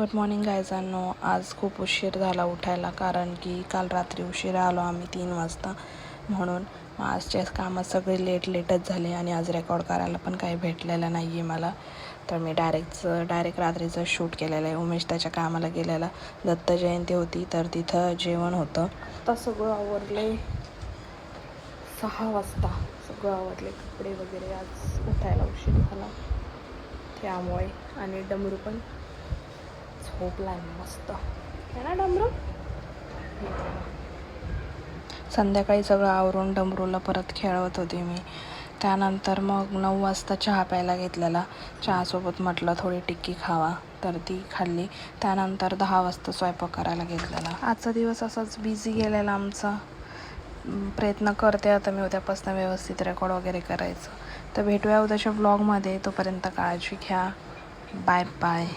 Good morning गायजांनो. आज खूप उशीर झाला उठायला, कारण की काल रात्री उशिरा आलो आम्ही 3 वाजता. म्हणून आजचे कामं सगळे लेटच झाले आणि आज रेकॉर्ड करायला पण काही भेटलेलं नाही आहे मला. तर मी डायरेक्ट रात्रीचं शूट केलेलं आहे. उमेश त्याच्या कामाला गेलेला. दत्त जयंती होती तर तिथं जेवण होतं. आता सगळं आवरले 6 वाजता. सगळं आवरले, कपडे वगैरे. आज उठायला उशीर झाला त्यामुळे. आणि डमरू पण झोपलाय मस्त है ना डमरू. संध्याकाळी सगळं आवरून डमरूला परत खेळवत होते मी. त्यानंतर मग 9 वाजता चहा प्यायला घेतलेला. चहासोबत म्हटलं थोडी टिक्की खावा, तर ती खाल्ली. त्यानंतर 10 वाजता स्वयंपाक करायला घेतलेला. आजचा दिवस असाच बिझी गेलेला आमचा. प्रयत्न करते आता मी उद्यापासून व्यवस्थित रेकॉर्ड वगैरे करायचं. तर भेटूया उद्याच्या ब्लॉगमध्ये. तोपर्यंत काळजी घ्या. Bye bye.